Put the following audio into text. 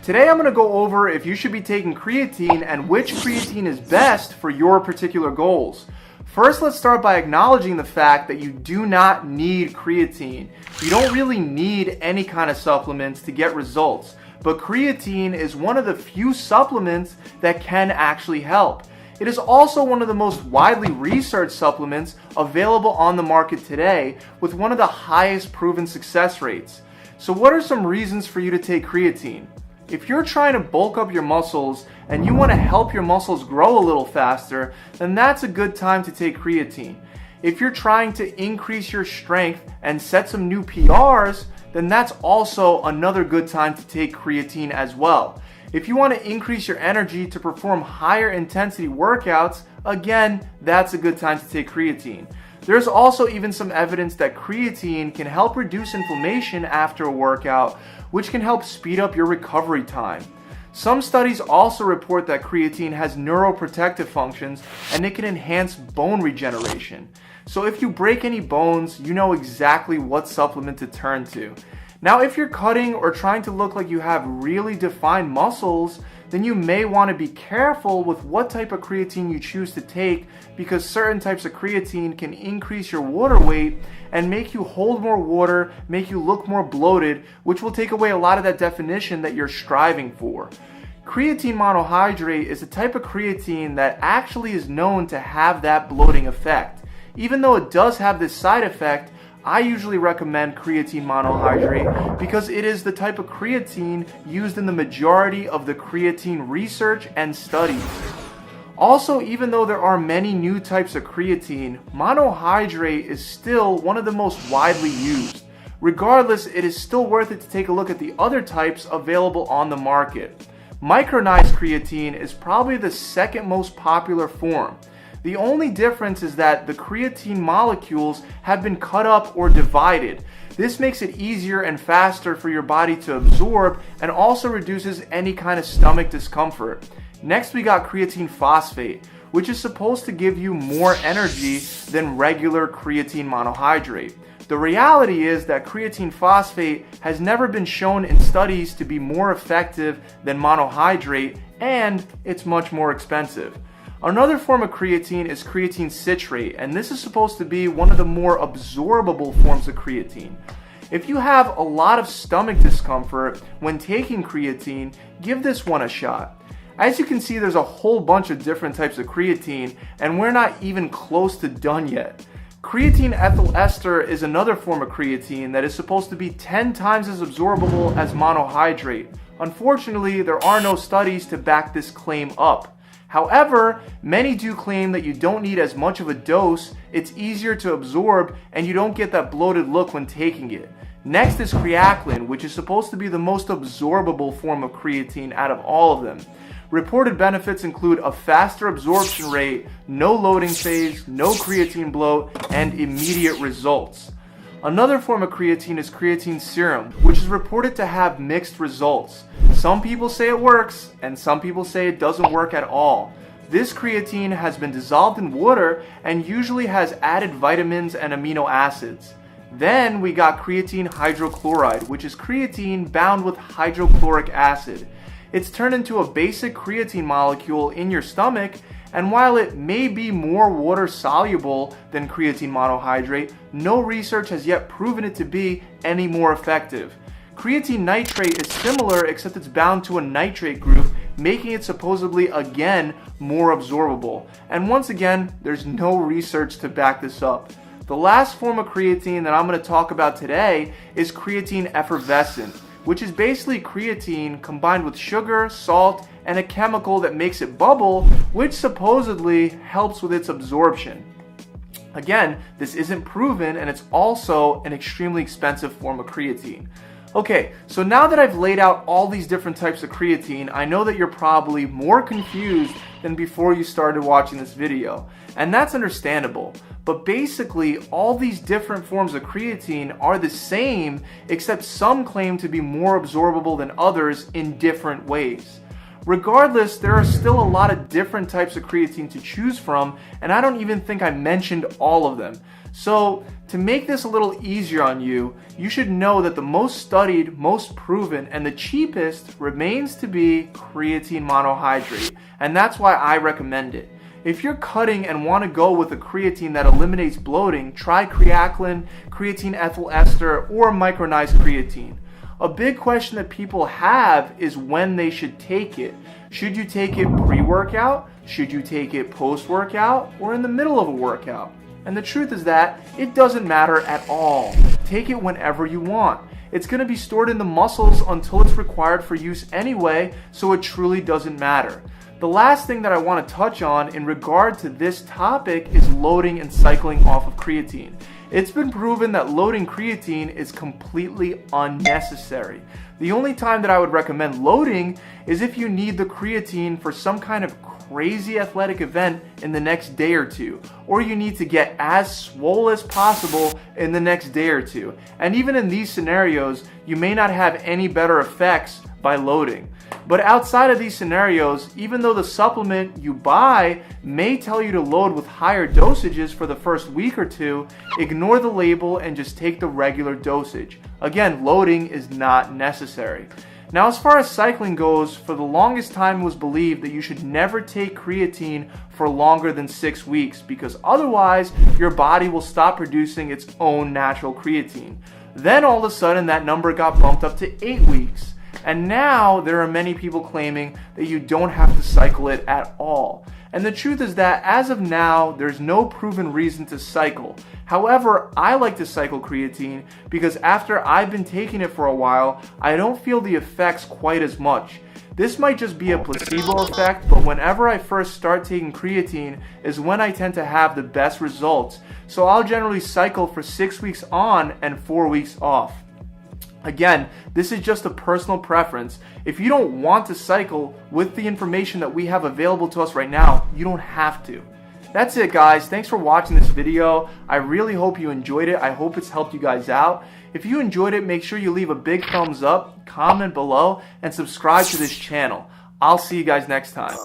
Today I'm going to go over if you should be taking creatine and which creatine is best for your particular goals. First, let's start by acknowledging the fact that you do not need creatine. You don't really need any kind of supplements to get results, but creatine is one of the few supplements that can actually help. It is also one of the most widely researched supplements available on the market today, with one of the highest proven success rates. So what are some reasons for you to take creatine? If you're trying to bulk up your muscles and you want to help your muscles grow a little faster, then that's a good time to take creatine. If you're trying to increase your strength and set some new PRs, then that's also another good time to take creatine as well. If you want to increase your energy to perform higher intensity workouts, again, that's a good time to take creatine. There's also even some evidence that creatine can help reduce inflammation after a workout, which can help speed up your recovery time. Some studies also report that creatine has neuroprotective functions and it can enhance bone regeneration. So if you break any bones, you know exactly what supplement to turn to. Now, if you're cutting or trying to look like you have really defined muscles, then you may want to be careful with what type of creatine you choose to take, because certain types of creatine can increase your water weight and make you hold more water, make you look more bloated, which will take away a lot of that definition that you're striving for. Creatine monohydrate is a type of creatine that actually is known to have that bloating effect. Even though it does have this side effect, I usually recommend creatine monohydrate because it is the type of creatine used in the majority of the creatine research and studies. Also, even though there are many new types of creatine, monohydrate is still one of the most widely used. Regardless, it is still worth it to take a look at the other types available on the market. Micronized creatine is probably the second most popular form. The only difference is that the creatine molecules have been cut up or divided. This makes it easier and faster for your body to absorb and also reduces any kind of stomach discomfort. Next, we got creatine phosphate, which is supposed to give you more energy than regular creatine monohydrate. The reality is that creatine phosphate has never been shown in studies to be more effective than monohydrate, and it's much more expensive. Another form of creatine is creatine citrate, and this is supposed to be one of the more absorbable forms of creatine. If you have a lot of stomach discomfort when taking creatine, give this one a shot. As you can see, there's a whole bunch of different types of creatine, and we're not even close to done yet. Creatine ethyl ester is another form of creatine that is supposed to be 10 times as absorbable as monohydrate. Unfortunately, there are no studies to back this claim up. However, many do claim that you don't need as much of a dose, it's easier to absorb, and you don't get that bloated look when taking it. Next is creatinine, which is supposed to be the most absorbable form of creatine out of all of them. Reported benefits include a faster absorption rate, no loading phase, no creatine bloat, and immediate results. Another form of creatine is creatine serum, which is reported to have mixed results. Some people say it works, and some people say it doesn't work at all. This creatine has been dissolved in water and usually has added vitamins and amino acids. Then we got creatine hydrochloride, which is creatine bound with hydrochloric acid. It's turned into a basic creatine molecule in your stomach, and while it may be more water soluble than creatine monohydrate, no research has yet proven it to be any more effective. Creatine nitrate is similar, except it's bound to a nitrate group, making it supposedly again more absorbable. And once again, there's no research to back this up. The last form of creatine that I'm going to talk about today is creatine effervescent, which is basically creatine combined with sugar, salt, and a chemical that makes it bubble, which supposedly helps with its absorption. Again, this isn't proven, and it's also an extremely expensive form of creatine. Okay, so now that I've laid out all these different types of creatine, I know that you're probably more confused than before you started watching this video, and that's understandable. But basically, all these different forms of creatine are the same, except some claim to be more absorbable than others in different ways. Regardless, there are still a lot of different types of creatine to choose from, and I don't even think I mentioned all of them. So to make this a little easier on you, you should know that the most studied, most proven, and the cheapest remains to be creatine monohydrate, and that's why I recommend it. If you're cutting and want to go with a creatine that eliminates bloating, try creatinine, creatine ethyl ester, or micronized creatine. A big question that people have is when they should take it. Should you take it pre-workout? Should you take it post-workout? Or in the middle of a workout? And the truth is that it doesn't matter at all. Take it whenever you want. It's going to be stored in the muscles until it's required for use anyway, so it truly doesn't matter. The last thing that I want to touch on in regard to this topic is loading and cycling off of creatine. It's been proven that loading creatine is completely unnecessary. The only time that I would recommend loading is if you need the creatine for some kind of crazy athletic event in the next day or two, or you need to get as swole as possible in the next day or two. And even in these scenarios, you may not have any better effects by loading. But outside of these scenarios, even though the supplement you buy may tell you to load with higher dosages for the first week or two, ignore the label and just take the regular dosage. Again, loading is not necessary. Now, as far as cycling goes, for the longest time it was believed that you should never take creatine for longer than 6 weeks, because otherwise your body will stop producing its own natural creatine. Then all of a sudden that number got bumped up to 8 weeks. And now there are many people claiming that you don't have to cycle it at all. And the truth is that as of now, there's no proven reason to cycle. However, I like to cycle creatine because after I've been taking it for a while, I don't feel the effects quite as much. This might just be a placebo effect, but whenever I first start taking creatine is when I tend to have the best results. So I'll generally cycle for 6 weeks on and 4 weeks off. Again, this is just a personal preference. If you don't want to cycle with the information that we have available to us right now, you don't have to. That's it, guys. Thanks for watching this video. I really hope you enjoyed it. I hope it's helped you guys out. If you enjoyed it, make sure you leave a big thumbs up, comment below, and subscribe to this channel. I'll see you guys next time.